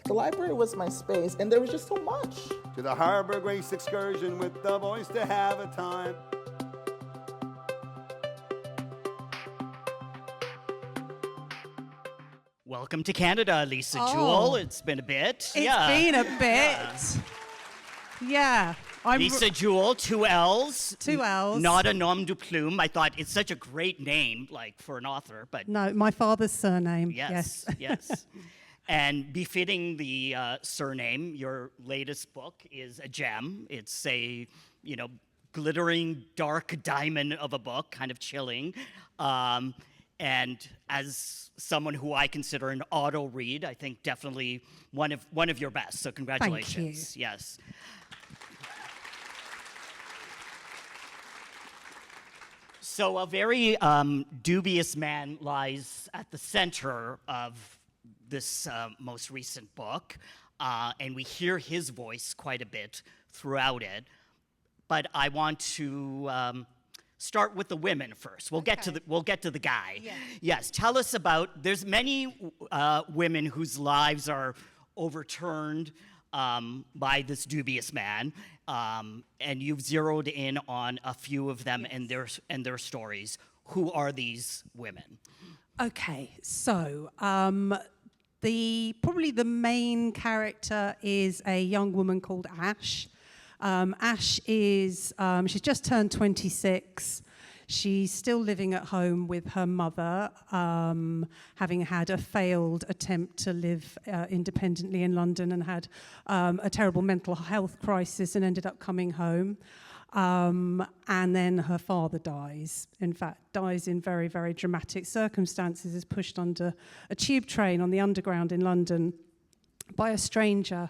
The library was my space, and there was just so much. To the Harbor Grace excursion with the boys to have a time. Welcome to Canada, Lisa Jewell. It's been a bit. It's been a bit. Yeah. Lisa Jewell, 2 L's. 2 L's. Not a nom de plume. I thought it's such a great name, like, for an author, but... No, my father's surname. Yes. And befitting the surname, your latest book is a gem. It's a, glittering, dark diamond of a book, kind of chilling. And as someone who I consider an auto read, I think definitely one of your best. So congratulations. Thank you. Yes. So a very dubious man lies at the center of this most recent book, and we hear his voice quite a bit throughout it. But I want to start with the women first. We'll get to the guy. Yeah. Yes, tell us about. There's many women whose lives are overturned by this dubious man, and you've zeroed in on a few of them and their stories. Who are these women? Okay, so probably the main character is a young woman called Ash. Ash is, she's just turned 26. She's still living at home with her mother, having had a failed attempt to live independently in London and had a terrible mental health crisis and ended up coming home. And then her father dies. In fact, dies in very, very dramatic circumstances, is pushed under a tube train on the Underground in London by a stranger.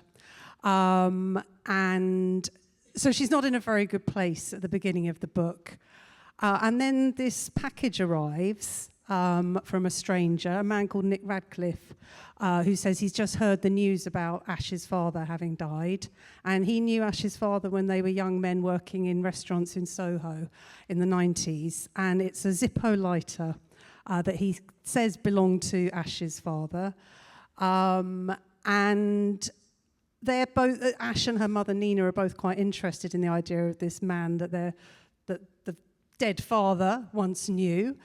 And so she's not in a very good place at the beginning of the book. And then this package arrives from a stranger, a man called Nick Radcliffe, who says he's just heard the news about Ash's father having died. And he knew Ash's father when they were young men working in restaurants in Soho in the 90s. And it's a Zippo lighter that he says belonged to Ash's father. And they're both, Ash and her mother Nina are both quite interested in the idea of this man that the dead father once knew.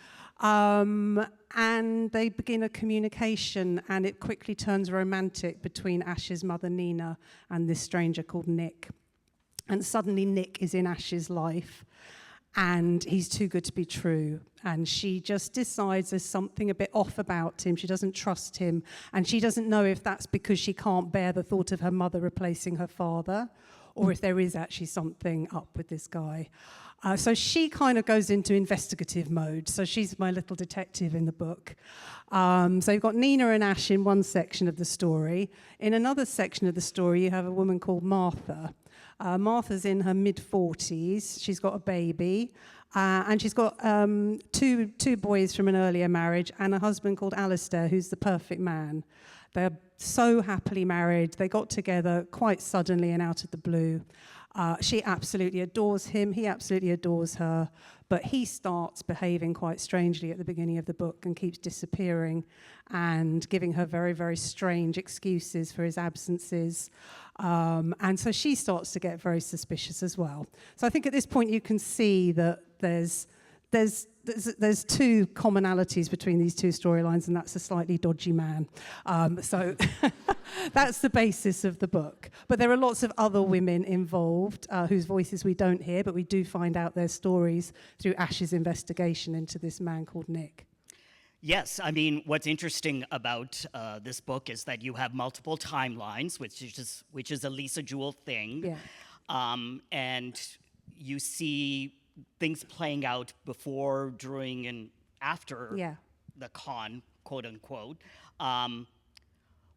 And they begin a communication, and it quickly turns romantic between Ash's mother Nina and this stranger called Nick. And suddenly Nick is in Ash's life, and he's too good to be true. And she just decides there's something a bit off about him. She doesn't trust him, and she doesn't know if that's because she can't bear the thought of her mother replacing her father, or if there is actually something up with this guy. So she kind of goes into investigative mode. So she's my little detective in the book. So you've got Nina and Ash in one section of the story. In another section of the story, you have a woman called Martha. Martha's in her mid-40s. She's got a baby. And she's got two boys from an earlier marriage and a husband called Alistair, who's the perfect man. They're so happily married. They got together quite suddenly and out of the blue. She absolutely adores him. He absolutely adores her. But he starts behaving quite strangely at the beginning of the book and keeps disappearing and giving her very, very strange excuses for his absences. And so she starts to get very suspicious as well. So I think at this point you can see that there's two commonalities between these two storylines, and that's a slightly dodgy man. So that's the basis of the book. But there are lots of other women involved whose voices we don't hear, but we do find out their stories through Ash's investigation into this man called Nick. Yes, I mean, what's interesting about this book is that you have multiple timelines, which is a Lisa Jewell thing. Yeah. And you see things playing out before, during, and after the con, quote unquote.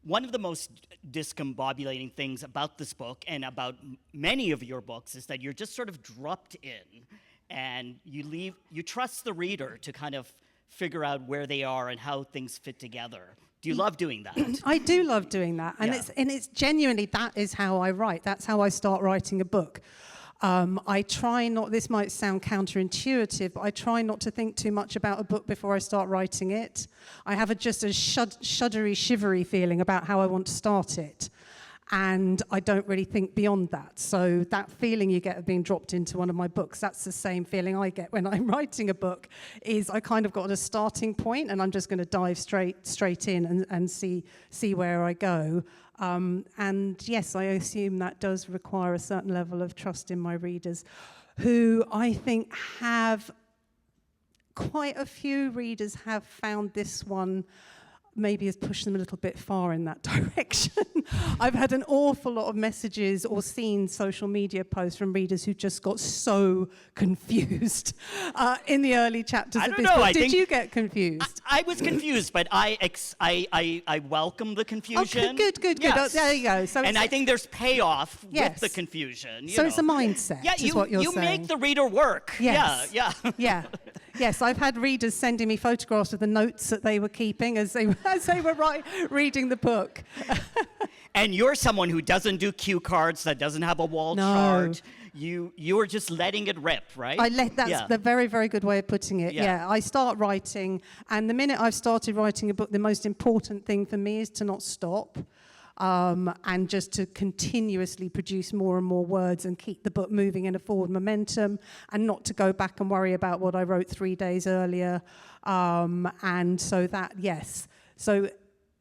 One of the most discombobulating things about this book and about many of your books is that you're just sort of dropped in, and you trust the reader to kind of figure out where they are and how things fit together. Do you love doing that? I do love doing that, and it's genuinely, that is how I write. That's how I start writing a book. I try not, this might sound counterintuitive, but I try not to think too much about a book before I start writing it. I have just a shuddery, shivery feeling about how I want to start it. And I don't really think beyond that. So that feeling you get of being dropped into one of my books, that's the same feeling I get when I'm writing a book, is I kind of got a starting point and I'm just going to dive straight in and see where I go. And yes, I assume that does require a certain level of trust in my readers, who I think have, quite a few readers have found this one maybe has pushed them a little bit far in that direction. I've had an awful lot of messages or seen social media posts from readers who just got so confused in the early chapters of this book. Did you get confused? I was confused, but I welcome the confusion. Oh, good. Yes. Oh, there you go. So I think there's payoff yes. with the confusion. So it's a mindset, is what you're saying. You make the reader work. Yes. Yeah. Yes, I've had readers sending me photographs of the notes that they were keeping as they were reading the book. And you're someone who doesn't do cue cards, that doesn't have a wall chart. You are just letting it rip, right? That's the very, very good way of putting it. Yeah, I start writing, and the minute I've started writing a book, the most important thing for me is to not stop. And just to continuously produce more and more words and keep the book moving in a forward momentum, and not to go back and worry about what I wrote 3 days earlier. And so that, yes. So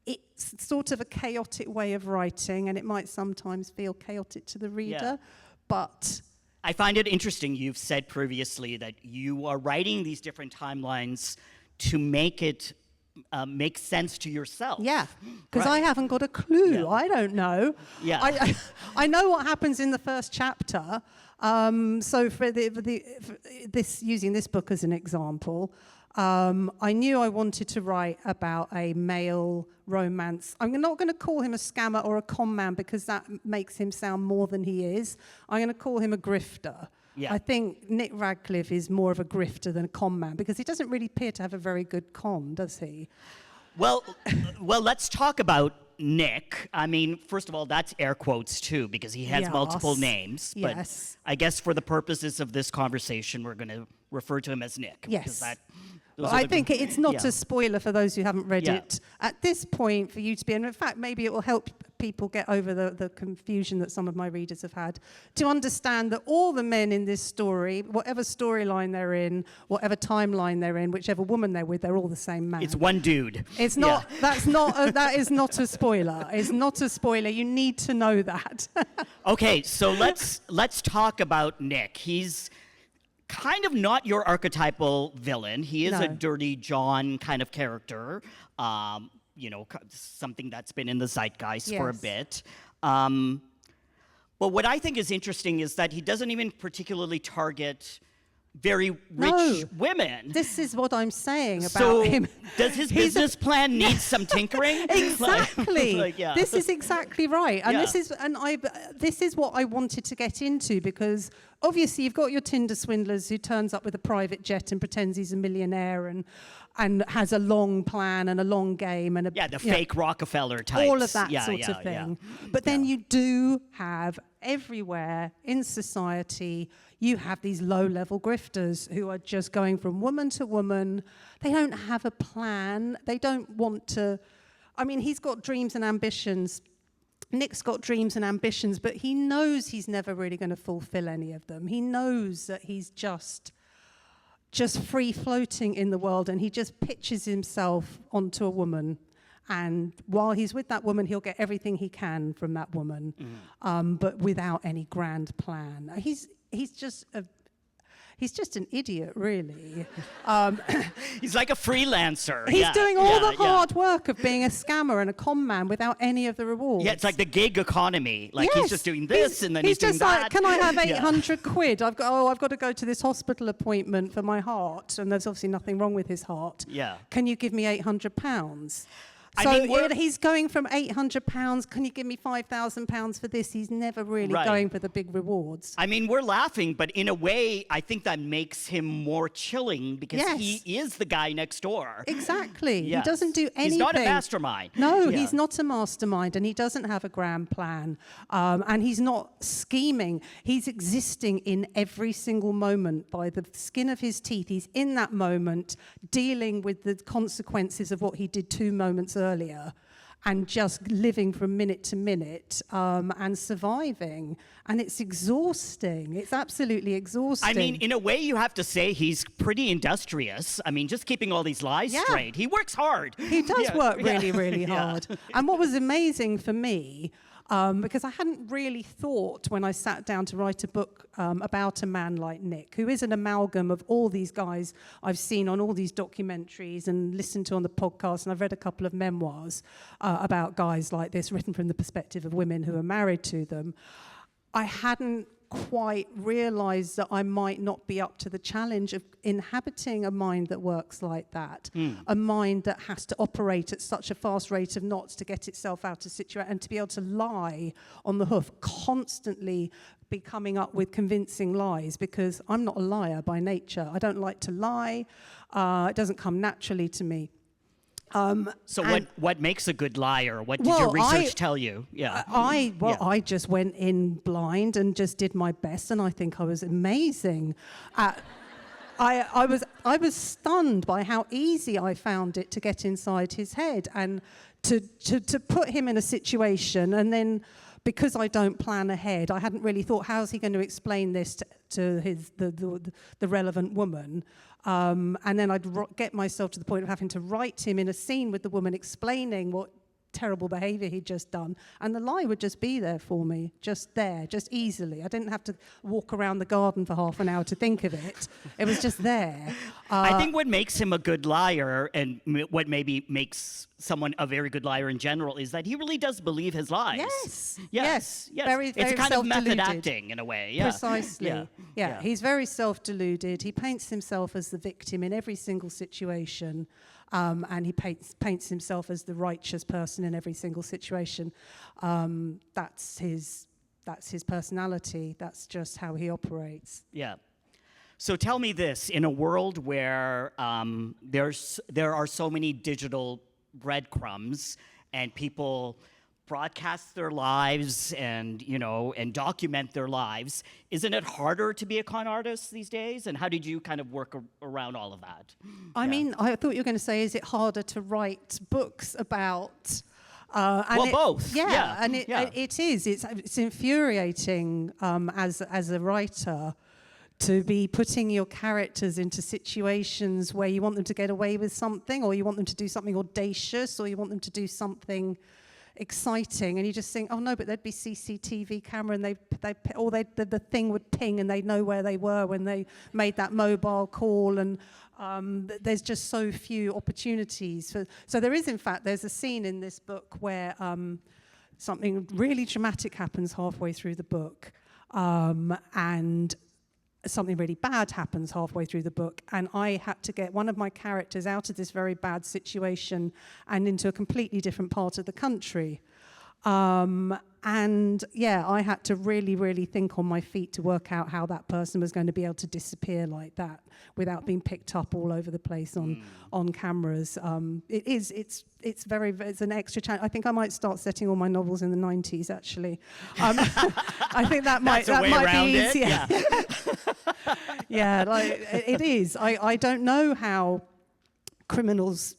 it's sort of a chaotic way of writing, and it might sometimes feel chaotic to the reader, but... I find it interesting, you've said previously that you are writing these different timelines to make it make sense to yourself. Yeah, because I haven't got a clue. Yeah. I don't know. Yeah. I know what happens in the first chapter. So for this, using this book as an example, I knew I wanted to write about a male romance. I'm not going to call him a scammer or a con man because that makes him sound more than he is. I'm going to call him a grifter. Yeah. I think Nick Radcliffe is more of a grifter than a con man because he doesn't really appear to have a very good con, does he? Well, let's talk about Nick. I mean, first of all, that's air quotes too because he has multiple names. But I guess for the purposes of this conversation, we're going to refer to him as Nick. Yes. I think it's not a spoiler for those who haven't read it at this point for you to be, and in fact, maybe it will help people get over the confusion that some of my readers have had, to understand that all the men in this story, whatever storyline they're in, whatever timeline they're in, whichever woman they're with, they're all the same man. It's one dude. It's not, that is not a spoiler. It's not a spoiler. You need to know that. Okay, so let's talk about Nick. He's kind of not your archetypal villain. He is a dirty John kind of character, something that's been in the zeitgeist for a bit. But what I think is interesting is that he doesn't even particularly target very rich women. This is what I'm saying about him. Does his business plan need some tinkering? Exactly. This is exactly right. And this is what I wanted to get into, because obviously you've got your Tinder swindlers who turns up with a private jet and pretends he's a millionaire and has a long plan and a long game and the fake Rockefeller types. All of that sort of thing. But then you do have everywhere in society, you have these low-level grifters who are just going from woman to woman. They don't have a plan. They don't want to... I mean, he's got dreams and ambitions. Nick's got dreams and ambitions, but he knows he's never really going to fulfill any of them. He knows that he's just free-floating in the world, and he just pitches himself onto a woman. And while he's with that woman, he'll get everything he can from that woman, but without any grand plan. He's just an idiot, really. He's like a freelancer. He's doing all the hard work of being a scammer and a con man without any of the rewards. Yeah, it's like the gig economy. Like he's just doing this and then he's doing just that. Like, can I have 800 quid? I've got to go to this hospital appointment for my heart, and there's obviously nothing wrong with his heart. Yeah. Can you give me £800? So he's going from £800, can you give me £5,000 for this? He's never really going for the big rewards. I mean, we're laughing, but in a way, I think that makes him more chilling because he is the guy next door. Exactly. Yes. He doesn't do anything. He's not a mastermind. No, he's not a mastermind, and he doesn't have a grand plan. And he's not scheming. He's existing in every single moment by the skin of his teeth. He's in that moment dealing with the consequences of what he did 2 moments earlier and just living from minute to minute and surviving. And it's exhausting. It's absolutely exhausting. I mean, in a way, you have to say he's pretty industrious. I mean, just keeping all these lies straight. He works hard. He does work really, really hard. And what was amazing for me, because I hadn't really thought when I sat down to write a book about a man like Nick, who is an amalgam of all these guys I've seen on all these documentaries and listened to on the podcast, and I've read a couple of memoirs about guys like this written from the perspective of women who are married to them. I hadn't quite realised that I might not be up to the challenge of inhabiting a mind that works like that, a mind that has to operate at such a fast rate of knots to get itself out of situation and to be able to lie on the hoof, constantly be coming up with convincing lies, because I'm not a liar by nature. I don't like to lie. It doesn't come naturally to me. So what makes a good liar? What did your research tell you? Yeah. I just went in blind and just did my best, and I think I was amazing. I was stunned by how easy I found it to get inside his head and to put him in a situation, and then because I don't plan ahead, I hadn't really thought, how's he going to explain this to the relevant woman? And then I'd get myself to the point of having to write him in a scene with the woman explaining what terrible behaviour he'd just done, and the lie would just be there for me, just there, just easily. I didn't have to walk around the garden for half an hour to think of it. It was just there. I think what makes him a good liar, and what maybe makes someone a very good liar in general, is that he really does believe his lies. Yes. Very, very it's kind of self-deluded. method acting in a way. Yeah. Precisely. Yeah. He's very self-deluded. He paints himself as the victim in every single situation. And he paints himself as the righteous person in every single situation. That's his personality. That's just how he operates. Yeah. So tell me this: in a world where there are so many digital breadcrumbs and people broadcast their lives and document their lives, isn't it harder to be a con artist these days? And how did you kind of work around all of that? I mean, I thought you were going to say, is it harder to write books about? Both. Yeah, and it is. It's infuriating as a writer to be putting your characters into situations where you want them to get away with something, or you want them to do something audacious, or you want them to do something exciting, and you just think, oh no, but there'd be CCTV camera, and the thing would ping, and they'd know where they were when they made that mobile call, and there's just so few opportunities. So there is, in fact, there's a scene in this book where something really dramatic happens halfway through the book, and something really bad happens halfway through the book, and I had to get one of my characters out of this very bad situation and into a completely different part of the country. And I had to really, really think on my feet to work out how that person was going to be able to disappear like that without being picked up all over the place on cameras. It's an extra challenge. I think I might start setting all my novels in the 90s, actually. I think that might be easier. It is. I don't know how criminals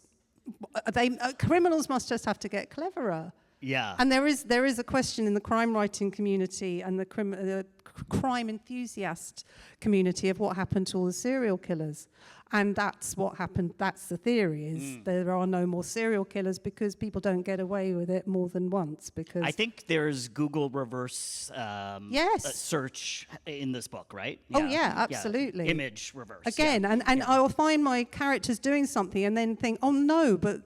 must just have to get cleverer. Yeah. And there is a question in the crime writing community and the crime enthusiast community of what happened to all the serial killers. And that's what happened. That's the theory, is there are no more serial killers because people don't get away with it more than once. Because I think there's Google reverse search in this book, right? Yeah. Oh, yeah, absolutely. Yeah. Image reverse. Again, and I'll find my characters doing something and then think, oh, no, but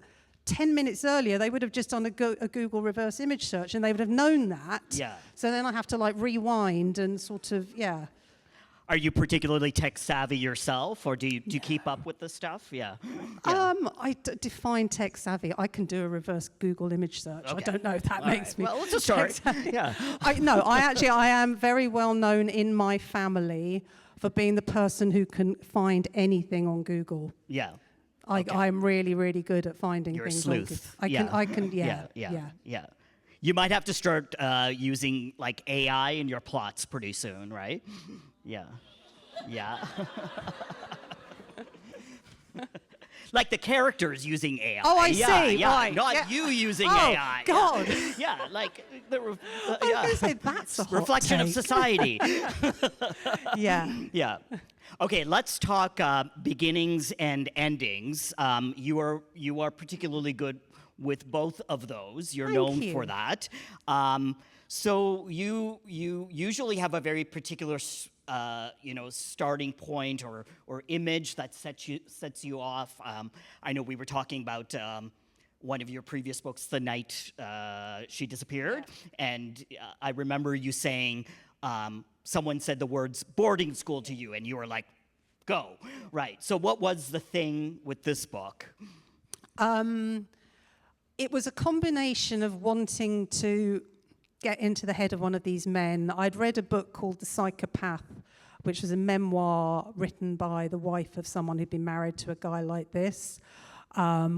10 minutes earlier, they would have just done a Google reverse image search, and they would have known that. Yeah. So then I have to rewind and sort of, Are you particularly tech savvy yourself, or do you keep up with this stuff? Yeah. Define tech savvy. I can do a reverse Google image search. Okay. I don't know if that makes me. Well, let's just start. Yeah. I am very well known in my family for being the person who can find anything on Google. Yeah. I'm really, really good at finding You're things. a sleuth. Yeah. You might have to start using like AI in your plots pretty soon, right? Yeah. Like the characters using AI. Oh, I see. Yeah, Right. not you using AI. God. Yeah, like the I was going to say, that's a hot reflection of take. society. Yeah. Yeah. Okay, let's talk beginnings and endings. You are particularly good with both of those. You're known for that. So you usually have a very particular starting point or image that sets you off. I know we were talking about one of your previous books, the night she disappeared, and I remember you saying someone said the words boarding school to you, and you were like, go. Right. So what was the thing with this book? It was a combination of wanting to get into the head of one of these men. I'd read a book called The Psychopath, which was a memoir written by the wife of someone who'd been married to a guy like this,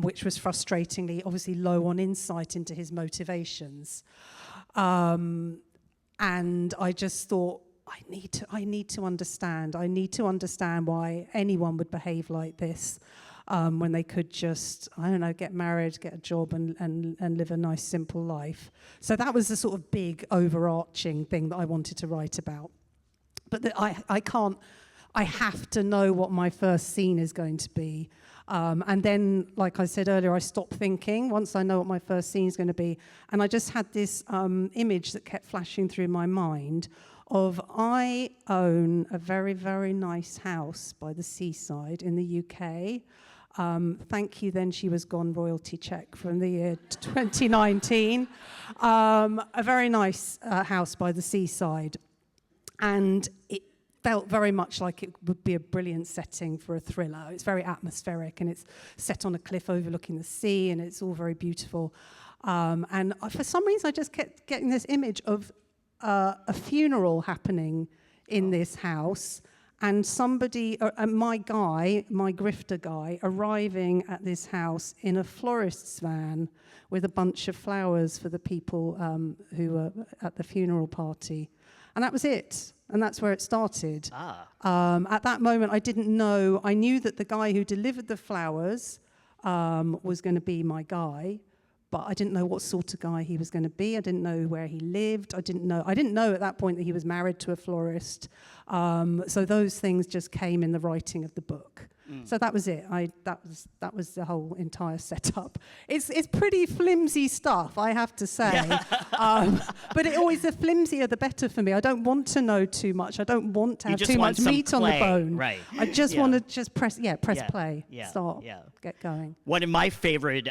which was frustratingly, obviously low on insight into his motivations. And I just thought, I need to understand. I need to understand why anyone would behave like this when they could just, I don't know, get married, get a job, and live a nice, simple life. So that was the sort of big, overarching thing that I wanted to write about. But I have to know what my first scene is going to be. And then, like I said earlier, I stopped thinking once I know what my first scene is going to be. And I just had this image that kept flashing through my mind of I own a very, very nice house by the seaside in the UK. Thank you, then she was gone royalty check from the year 2019. A very nice house by the seaside. And it felt very much like it would be a brilliant setting for a thriller. It's very atmospheric, and it's set on a cliff overlooking the sea, and it's all very beautiful. And for some reason, I just kept getting this image of a funeral happening in this house, and somebody, my grifter guy, arriving at this house in a florist's van with a bunch of flowers for the people who were at the funeral party. And that was it. And that's where it started. At that moment, I didn't know. I knew that the guy who delivered the flowers was going to be my guy, but I didn't know what sort of guy he was going to be. I didn't know where he lived. I didn't know at that point that he was married to a florist. So those things just came in the writing of the book. So that was it. That was the whole entire setup. It's pretty flimsy stuff, I have to say. But the flimsier the better for me. I don't want to know too much. I don't want to have too much meat on the bone. Right. I just want to press play, start, get going. One of my favorite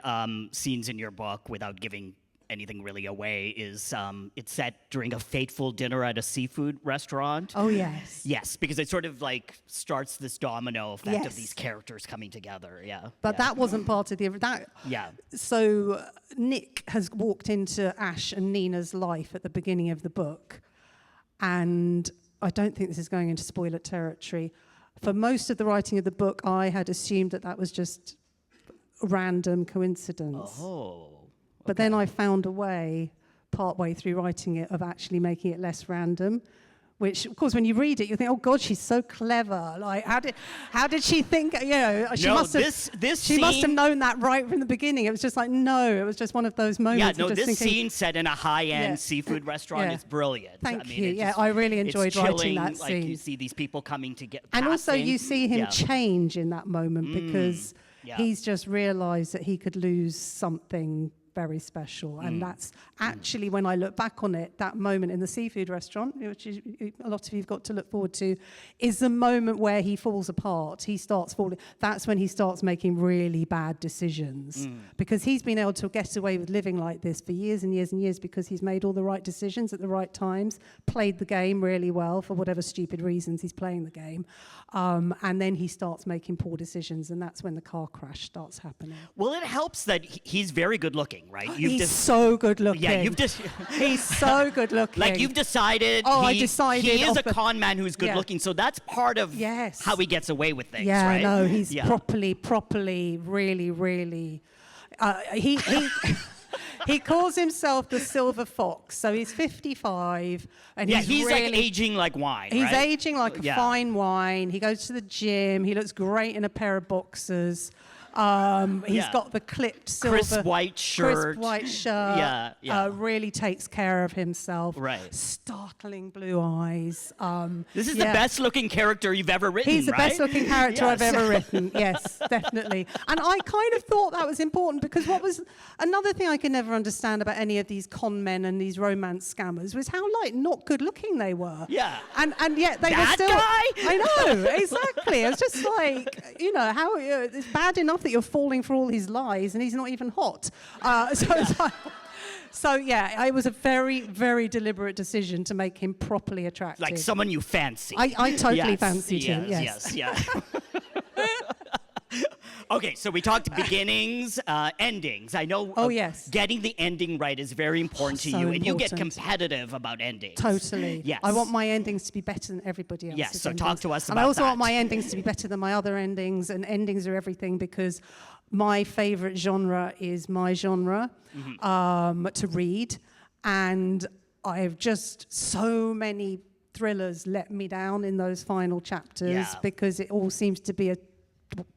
scenes in your book, without giving anything really away, is it's set during a fateful dinner at a seafood restaurant. Oh, yes. Yes, because it sort of like starts this domino effect of these characters coming together. Yeah. But that wasn't part of that. Yeah. So Nick has walked into Ash and Nina's life at the beginning of the book, and I don't think this is going into spoiler territory. For most of the writing of the book, I had assumed that was just random coincidence. Oh. But then I found a way, partway through writing it, of actually making it less random, which, of course, when you read it, you think, oh, God, she's so clever. Like, how did she think, she must have known that right from the beginning. It was just like, no, it was just one of those moments. Yeah, no, of just this thinking, scene set in a high-end seafood restaurant is brilliant. Thank you. I really enjoyed writing that scene. Like, you see these people coming to get And also you see him change in that moment because he's just realised that he could lose something very special. And that's actually, when I look back on it, that moment in the seafood restaurant, which is, a lot of you've got to look forward to, is the moment where he falls apart. He starts falling. That's when he starts making really bad decisions, because he's been able to get away with living like this for years and years and years because he's made all the right decisions at the right times, played the game really well for whatever stupid reasons he's playing the game. And then he starts making poor decisions, and that's when the car crash starts happening. Well, it helps that he's very good looking, right? He's so good looking. Yeah, you've just... He's so good looking. Like, you've decided... I decided... He is a con man who's good looking, so that's part of how he gets away with things, right? Yeah, no, he's properly, really, really... He calls himself the Silver Fox, so he's 55, and he's really, like aging like wine. He's right? aging like a fine wine. He goes to the gym. He looks great in a pair of boxers. He's got the clipped silver, crisp white shirt. Really takes care of himself. Right. Startling blue eyes. This is the best looking character you've ever written. He's the right? best looking character I've ever written. Yes, definitely. And I kind of thought that was important, because what was another thing I could never understand about any of these con men and these romance scammers was how not good looking they were. Yeah. And yet they were still. I know, exactly. It was just like, how it's bad enough that you're falling for all his lies and he's not even hot. So it was a very, very deliberate decision to make him properly attractive. Like someone you fancy. I totally fancied him. Yes. Okay, so we talked beginnings, endings. I know getting the ending right is very important to you, and you get competitive about endings. Totally. Yes. I want my endings to be better than everybody else's. Yes, so endings. talk to us about And I also that. want my endings to be better than my other endings, and endings are everything, because my favorite genre is my genre to read, and I have just so many thrillers let me down in those final chapters because it all seems to be a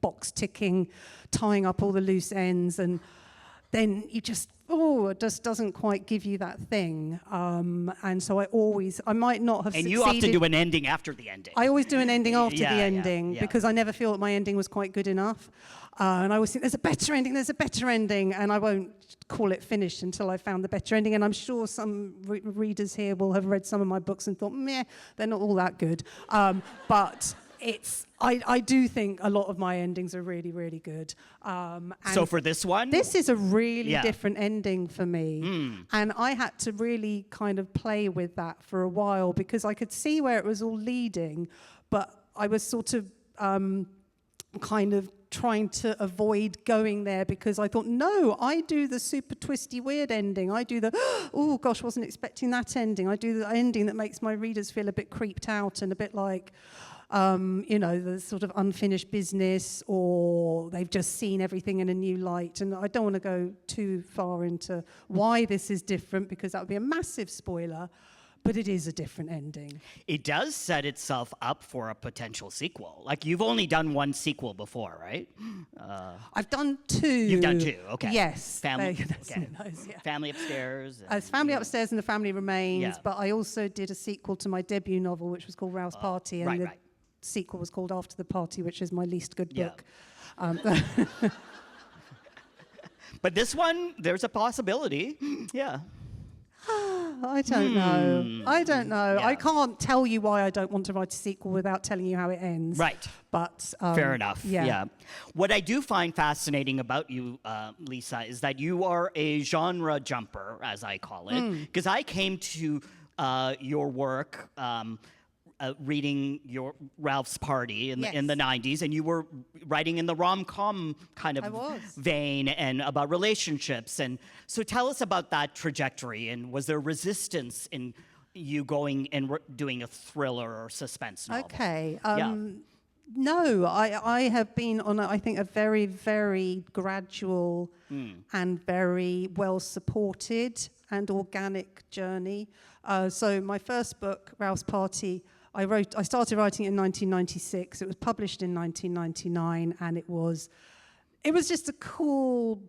box ticking, tying up all the loose ends, and then you just it just doesn't quite give you that thing. And so I might not have succeeded. And you often do an ending after the ending. I always do an ending after the ending because I never feel that my ending was quite good enough. And I always think there's a better ending, and I won't call it finished until I found the better ending. And I'm sure some readers here will have read some of my books and thought, meh, they're not all that good. But I do think a lot of my endings are really, really good. And so for this one? This is a really different ending for me. And I had to really kind of play with that for a while, because I could see where it was all leading, but I was sort of kind of trying to avoid going there, because I thought, no, I do the super twisty weird ending. I do the, oh gosh, wasn't expecting that ending. I do the ending that makes my readers feel a bit creeped out and a bit like, the sort of unfinished business, or they've just seen everything in a new light. And I don't want to go too far into why this is different, because that would be a massive spoiler. But it is a different ending. It does set itself up for a potential sequel. Like, you've only done one sequel before, right? I've done two. You've done two, okay. Yes. Family Upstairs. And, It's Family Upstairs and The Family Remains, but I also did a sequel to my debut novel, which was called Ralph's Party, and the sequel was called After the Party, which is my least good book. But this one, there's a possibility. I don't know. Yeah. I can't tell you why I don't want to write a sequel without telling you how it ends. Right. But fair enough. Yeah. What I do find fascinating about you, Lisa, is that you are a genre jumper, as I call it. Because I came to your work reading your Ralph's Party in the 90s, and you were writing in the rom-com kind of vein and about relationships. And so tell us about that trajectory, and was there resistance in you going and doing a thriller or suspense novel? Okay. No, I have been on, I think, a very, very gradual and very well-supported and organic journey. So my first book, Ralph's Party, I started writing it in 1996. It was published in 1999, and it was just a cool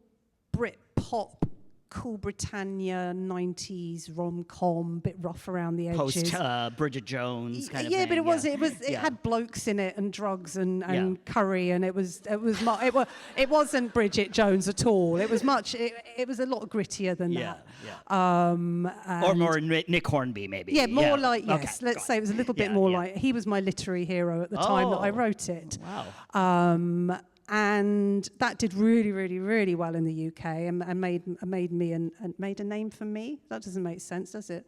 Brit pop Cool Britannia 90s rom-com, bit rough around the edges. Post Bridget Jones kind of thing. Yeah, but it had blokes in it and drugs and curry, and it wasn't Bridget Jones at all. It was it was a lot grittier than that. Or more Nick Hornby, maybe. Yeah, more like, yes. Okay, let's say it was a little bit more like, he was my literary hero at the time that I wrote it. Wow. And that did really, really, really well in the UK and made a name for me. That doesn't make sense, does it?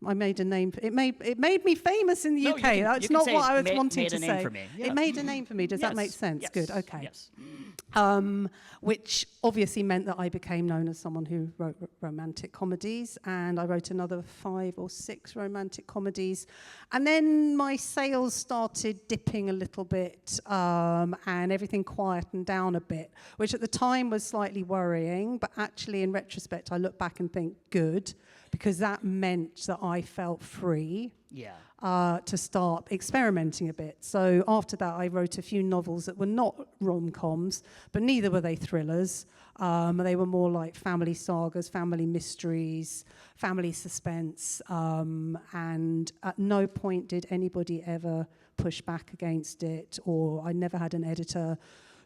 I made a name. It made me famous in the UK. That's not what I was wanting to say. Yeah. It made a name for me. Does that make sense? Yes. Good. Okay. Yes. Which obviously meant that I became known as someone who wrote romantic comedies, and I wrote another 5 or 6 romantic comedies. And then my sales started dipping a little bit, and everything quietened down a bit, which at the time was slightly worrying, but actually in retrospect I look back and think good, because that meant that I felt free. To start experimenting a bit. So after that, I wrote a few novels that were not rom-coms, but neither were they thrillers. They were more like family sagas, family mysteries, family suspense, and at no point did anybody ever push back against it, or I never had an editor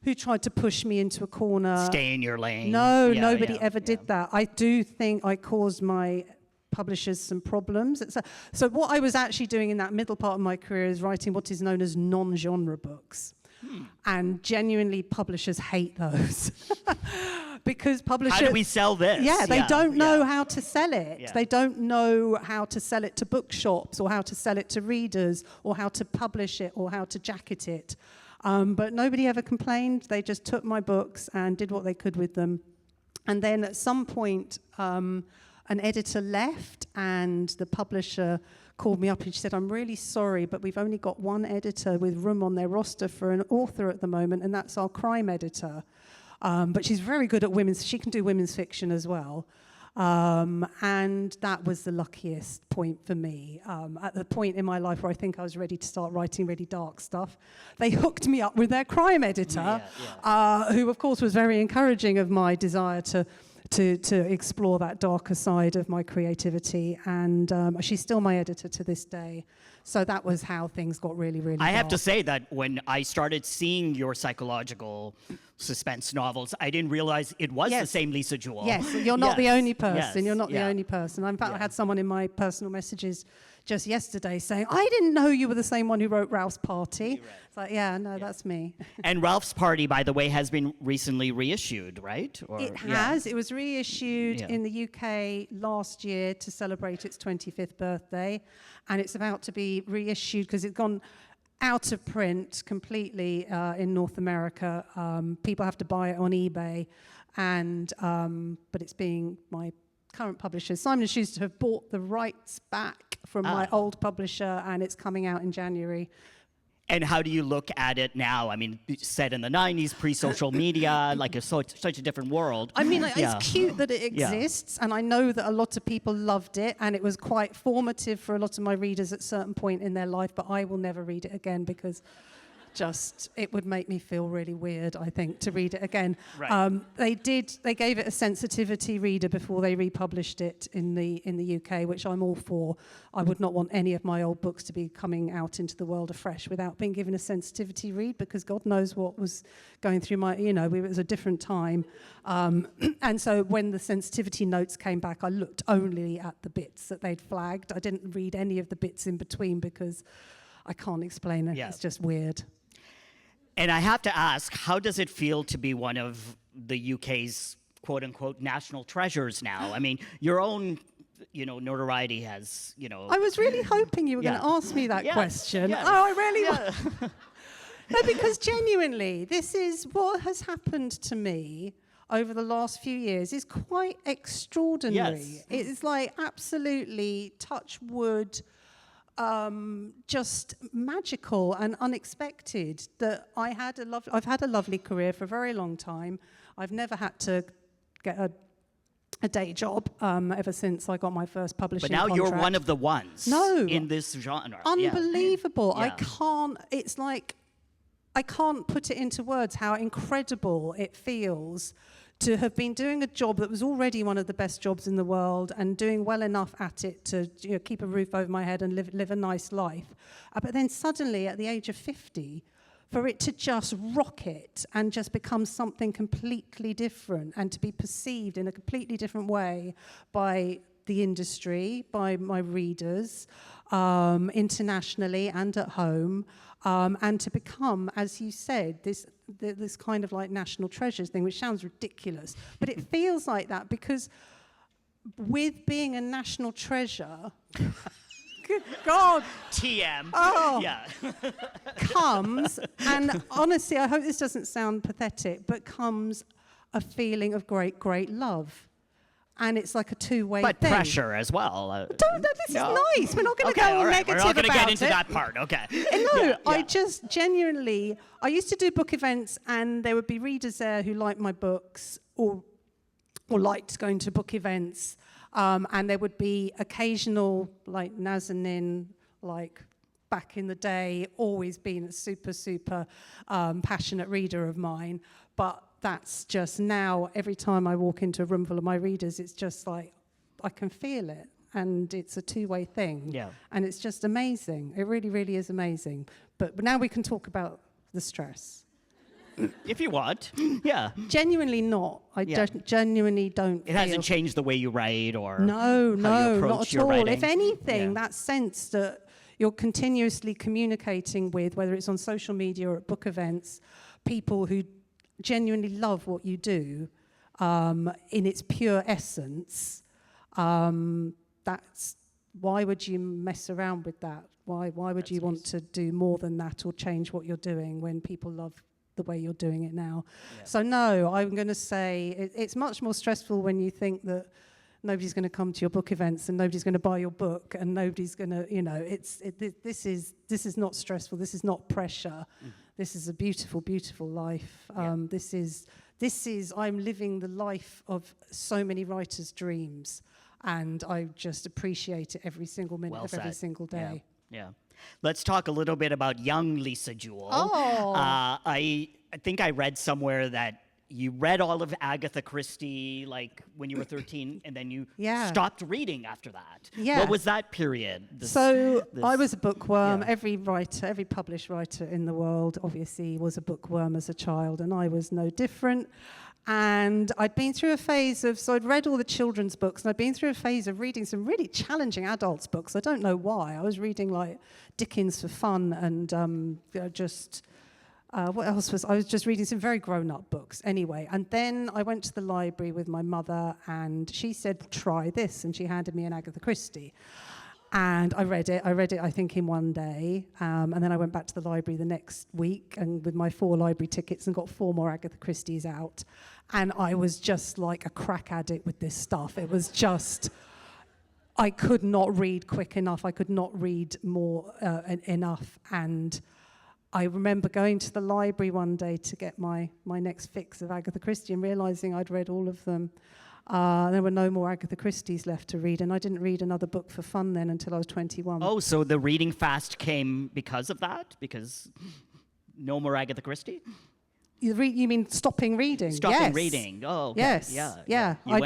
who tried to push me into a corner. Stay in your lane. No, nobody ever did that. I do think I caused my publishers some problems. So what I was actually doing in that middle part of my career is writing what is known as non-genre books. And genuinely publishers hate those. Because publishers... How do we sell this? Yeah, they don't know how to sell it. Yeah. They don't know how to sell it to bookshops, or how to sell it to readers, or how to publish it, or how to jacket it. But nobody ever complained. They just took my books and did what they could with them. And then at some point... an editor left, and the publisher called me up and she said, "I'm really sorry, but we've only got one editor with room on their roster for an author at the moment, and that's our crime editor. But she's very good at she can do women's fiction as well." And that was the luckiest point for me. At the point in my life where I think I was ready to start writing really dark stuff, they hooked me up with their crime editor, who of course was very encouraging of my desire to explore that darker side of my creativity, and she's still my editor to this day. So that was how things got really, really dark. I have to say that when I started seeing your psychological suspense novels, I didn't realize it was the same Lisa Jewell. Yes, you're not the only person. Yes. You're not the only person. In fact, I had someone in my personal messages just yesterday saying, "I didn't know you were the same one who wrote Ralph's Party." It's like, that's me. And Ralph's Party, by the way, has been recently reissued, right? It has. It was reissued in the UK last year to celebrate its 25th birthday, and it's about to be reissued because it's gone out of print completely in North America. People have to buy it on eBay, and but it's being my current publishers, Simon & Schuster, have bought the rights back from my old publisher, and it's coming out in January. And how do you look at it now? I mean, set in the 90s, pre-social media, like such a different world. I mean, it's cute that it exists, and I know that a lot of people loved it, and it was quite formative for a lot of my readers at a certain point in their life, but I will never read it again because it would make me feel really weird, I think, to read it again. Right. They gave it a sensitivity reader before they republished it in the UK, which I'm all for. I would not want any of my old books to be coming out into the world afresh without being given a sensitivity read, because God knows what was going through it was a different time. And so when the sensitivity notes came back, I looked only at the bits that they'd flagged. I didn't read any of the bits in between because I can't explain it. Yeah. It's just weird. And I have to ask, how does it feel to be one of the UK's quote-unquote national treasures now? I mean, your own, notoriety has, I was really hoping you were going to ask me that question. Yes. Oh, I really No, because genuinely, this is what has happened to me over the last few years is quite extraordinary. Yes. It's like absolutely, touch wood, just magical and unexpected that I've had a lovely career for a very long time. I've never had to get a day job ever since I got my first publishing contract. But now you're one of the ones in this genre. Unbelievable. Yeah. I can't put it into words how incredible it feels to have been doing a job that was already one of the best jobs in the world and doing well enough at it to keep a roof over my head and live a nice life. But then suddenly, at the age of 50, for it to just rocket and just become something completely different and to be perceived in a completely different way by the industry, by my readers, internationally and at home, and to become, as you said, this kind of like national treasures thing, which sounds ridiculous, but it feels like that because with being a national treasure, good God, TM, yeah, comes, and honestly, I hope this doesn't sound pathetic, but comes a feeling of great, great love. And it's like a two-way thing. But pressure as well. This is nice. We're not going to go all negative about it. We're not going to get into that part. Okay. No, I just genuinely, I used to do book events and there would be readers there who liked my books or liked going to book events. And there would be occasional, like Nazanin, like back in the day, always been a super, super passionate reader of mine. But that's just now, every time I walk into a room full of my readers, it's just like, I can feel it. And it's a two-way thing. Yeah. And it's just amazing. It really, really is amazing. But now we can talk about the stress. If you want, yeah. Genuinely not. I genuinely don't It hasn't changed the way you write or No, not at all. writing. If anything, that sense that you're continuously communicating with, whether it's on social media or at book events, people who genuinely love what you do in its pure essence, that's why would you mess around with that? Why would you want to do more than that or change what you're doing when people love the way you're doing it now? Yeah. So no, I'm going to say it's much more stressful when you think that nobody's going to come to your book events and nobody's going to buy your book and nobody's going to, this is not stressful. This is not pressure. Mm. This is a beautiful, beautiful life. This is, I'm living the life of so many writers' dreams, and I just appreciate it every single minute of every single day. Yeah. Let's talk a little bit about young Lisa Jewell. Oh. I think I read somewhere that you read all of Agatha Christie like when you were 13 and then you stopped reading after that. Yeah. What was that period? I was a bookworm. Yeah. Every published writer in the world obviously was a bookworm as a child, and I was no different. And I'd been through a phase so I'd read all the children's books, and I'd been through a phase of reading some really challenging adults' books. I don't know why. I was reading like Dickens for fun and what else I was just reading some very grown-up books anyway. And then I went to the library with my mother, and she said, try this, and she handed me an Agatha Christie. And I read it, I think, in one day. And then I went back to the library the next week and with my 4 library tickets and got 4 more Agatha Christie's out. And I was just like a crack addict with this stuff. It was just, I could not read quick enough. I could not read more enough. And I remember going to the library one day to get my next fix of Agatha Christie and realising I'd read all of them. There were no more Agatha Christie's left to read, and I didn't read another book for fun then until I was 21. Oh, so the reading fast came because of that? Because no more Agatha Christie? You mean stopping reading? Stopping reading. Oh, okay. Yes. Yeah. You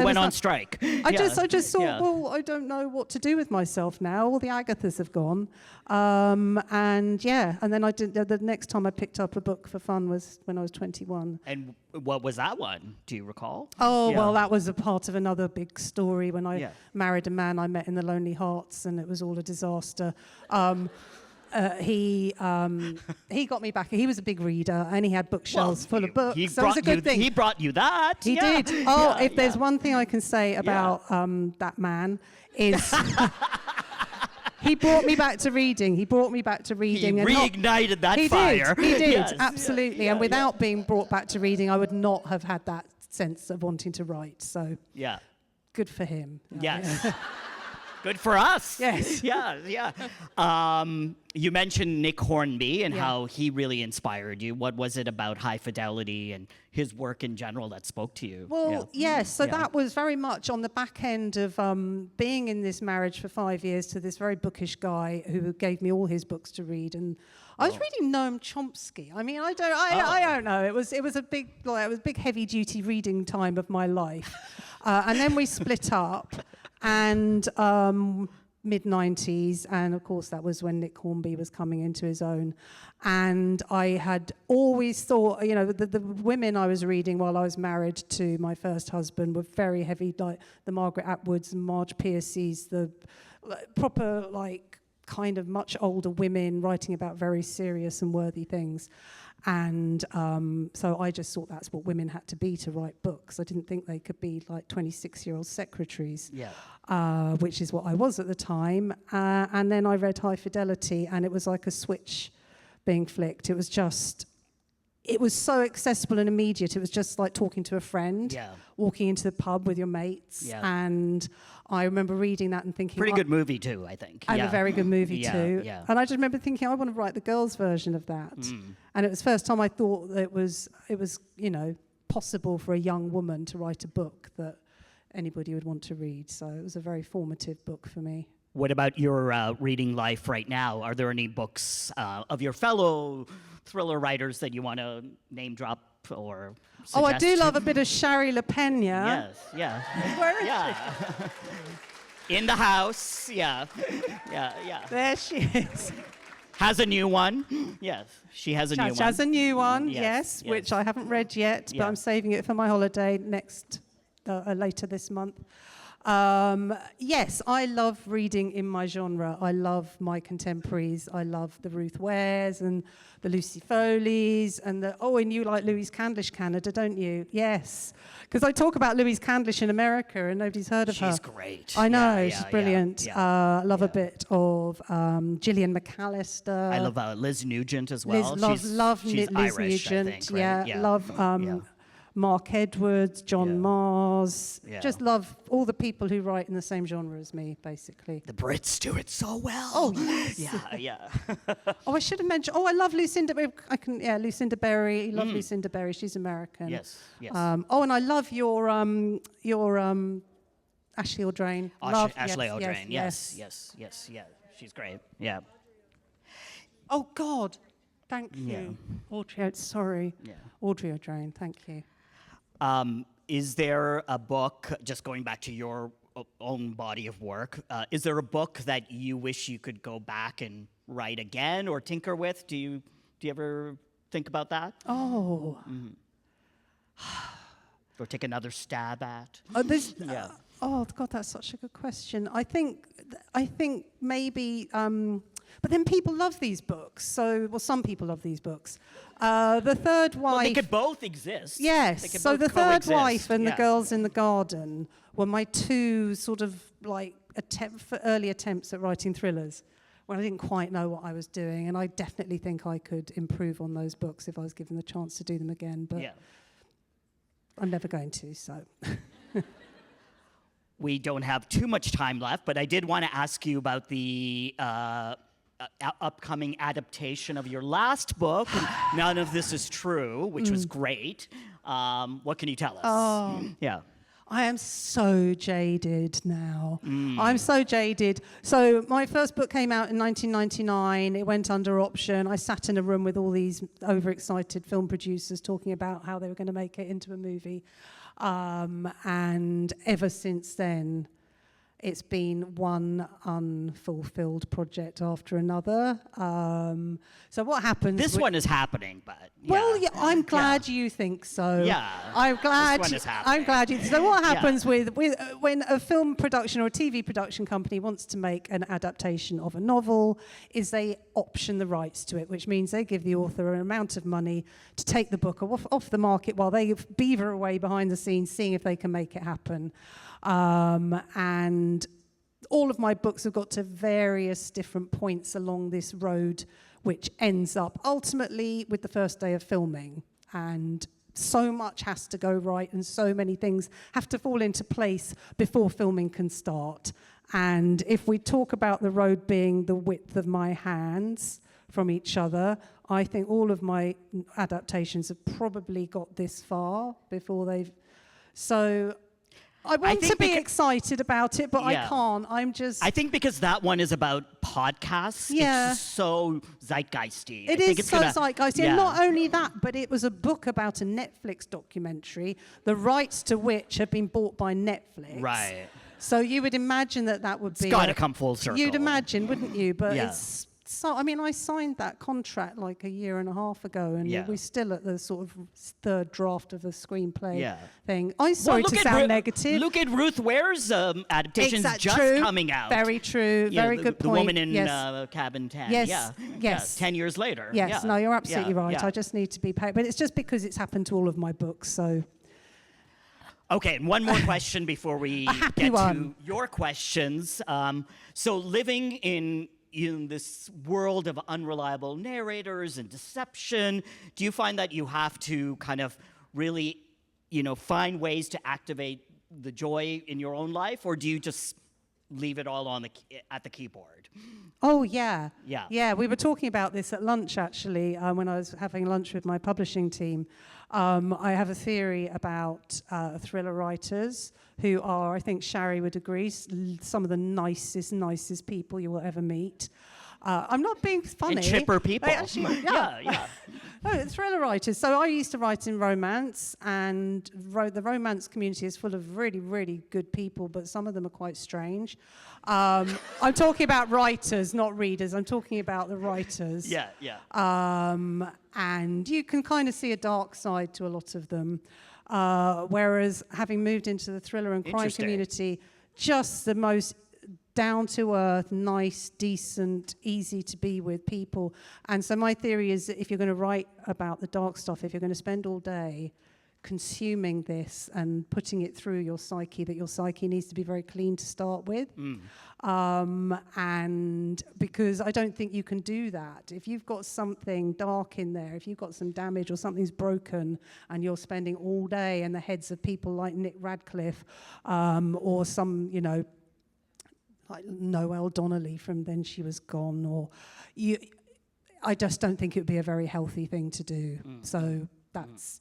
went on strike. I just thought, well, I don't know what to do with myself now. All the Agathas have gone. And then I did. The next time I picked up a book for fun was when I was 21. And what was that one? Do you recall? Oh, well, that was a part of another big story when I married a man I met in the Lonely Hearts, and it was all a disaster. He got me back. He was a big reader, and he had bookshelves full of books. So it was a good thing. He brought you that. He did. Oh, if there's one thing I can say about that man is he brought me back to reading. He reignited that fire. He did. Yes. Absolutely. And without being brought back to reading, I would not have had that sense of wanting to write. So good for him. Yes. Good for us. Yes. Yeah. You mentioned Nick Hornby and how he really inspired you. What was it about High Fidelity and his work in general that spoke to you? Well, yes. So that was very much on the back end of being in this marriage for 5 years to this very bookish guy who gave me all his books to read, and I was reading Noam Chomsky. I mean, I don't know. It was a big heavy duty reading time of my life, and then we split up, and mid-90s, and of course that was when Nick Hornby was coming into his own. And I had always thought, the women I was reading while I was married to my first husband were very heavy, like the Margaret Atwoods and Marge Piercy's, the proper, kind of much older women writing about very serious and worthy things. And so I just thought that's what women had to be to write books. I didn't think they could be like 26-year-old secretaries, which is what I was at the time. And then I read High Fidelity, and it was like a switch being flicked. It was so accessible and immediate. It was just like talking to a friend, walking into the pub with your mates. And I remember reading that and thinking... Pretty good movie, too, I think. And a very good movie, too. Yeah. And I just remember thinking, I want to write the girls' version of that. And it was the first time I thought that it was possible for a young woman to write a book that anybody would want to read. So it was a very formative book for me. What about your reading life right now? Are there any books of your fellow thriller writers that you want to name drop or suggest? Oh, I do love a bit of Shari LaPena. Yes, yeah. Where is she? In the house, yeah. There she is. Has a new one. Yes, she has a new one. She has a new one, yes, which I haven't read yet, but I'm saving it for my holiday later this month. Yes, I love reading in my genre. I love my contemporaries. I love the Ruth Wares and the Lucy Foleys and and you like Louise Candlish Canada, don't you? Yes, because I talk about Louise Candlish in America and nobody's heard of her. She's great. I know, she's brilliant. I love a bit of Gillian McAllister. I love Liz Nugent as well. Love she's Liz Irish, Nugent. I think, right? Love Mark Edwards, John Mars. Just love all the people who write in the same genre as me, basically. The Brits do it so well. Oh, yes. Yeah. I should have mentioned. I love Lucinda. Lucinda Berry. I love Lucinda Berry. She's American. Yes. And I love your Ashley Audrain. Ashley Audrain. Yes. Yeah. She's great. Yeah. Oh God, thank you, Audrey. Sorry, Audrey Audrain. Thank you. Is there a book, just going back to your own body of work, is there a book that you wish you could go back and write again or tinker with? Do you ever think about that? Oh. Or take another stab at? Oh God, that's such a good question. I think maybe. But then people love these books. Some people love these books. The Third Wife... Well, they could both exist. Yes. So The Third Wife and The Girls in the Garden were my two sort of early attempts at writing thrillers when I didn't quite know what I was doing. And I definitely think I could improve on those books if I was given the chance to do them again. But I'm never going to, so... We don't have too much time left, but I did want to ask you about the upcoming adaptation of your last book, None of This Is True, which was great. What can you tell us? I am so jaded now. I'm so jaded. So my first book came out in 1999. It went under option. I sat in a room with all these overexcited film producers talking about how they were going to make it into a movie. And ever since then, it's been one unfulfilled project after another. So what happens... This one is happening, but... Well, I'm glad you think so. Yeah. I'm glad. This one is happening. I'm glad you... So what happens with when a film production or a TV production company wants to make an adaptation of a novel is they option the rights to it, which means they give the author an amount of money to take the book off the market while they beaver away behind the scenes, seeing if they can make it happen. And all of my books have got to various different points along this road, which ends up ultimately with the first day of filming. And so much has to go right and so many things have to fall into place before filming can start. And if we talk about the road being the width of my hands from each other, I think all of my adaptations have probably got this far before they've... So I want to be excited about it, but I can't. I think because that one is about podcasts, it's so zeitgeisty. It is so zeitgeisty. Yeah. And not only that, but it was a book about a Netflix documentary, the rights to which have been bought by Netflix. Right. So you would imagine that would be... It's got to come full circle. You'd imagine, wouldn't you? But it's... So, I mean, I signed that contract like a year and a half ago, and we're still at the sort of third draft of the screenplay thing. I'm sorry to sound negative. Look at Ruth Ware's adaptation's just coming out. Very true. Very good point. The woman in Cabin 10. Yes. 10 years later. Yes. No, you're absolutely right. I just need to be paid. But it's just because it's happened to all of my books, so... Okay, and one more question before we get to your questions. So living in this world of unreliable narrators and deception, do you find that you have to kind of really, find ways to activate the joy in your own life, or do you just leave it all on at the keyboard? Oh, yeah. Yeah, we were talking about this at lunch, actually, when I was having lunch with my publishing team. I have a theory about thriller writers who are, I think Shari would agree, some of the nicest people you will ever meet. I'm not being funny. And chipper people. Actually, yeah. No, thriller writers. So I used to write in romance, and the romance community is full of really, really good people, but some of them are quite strange. I'm talking about writers, not readers. I'm talking about the writers. Yeah. And you can kind of see a dark side to a lot of them. Whereas having moved into the thriller and crime community, just the most down-to-earth, nice, decent, easy to be with people. And so my theory is that if you're going to write about the dark stuff, if you're going to spend all day consuming this and putting it through your psyche, that your psyche needs to be very clean to start with. And because I don't think you can do that. If you've got something dark in there, if you've got some damage or something's broken and you're spending all day in the heads of people like Nick Radcliffe or some, like Noelle Donnelly from Then She Was Gone, or I just don't think it would be a very healthy thing to do. So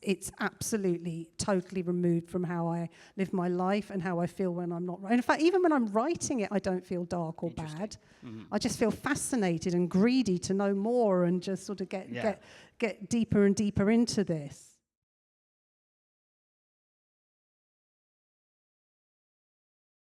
it's absolutely totally removed from how I live my life and how I feel when I'm not writing. In fact, even when I'm writing it, I don't feel dark or bad. I just feel fascinated and greedy to know more and just sort of get deeper and deeper into this.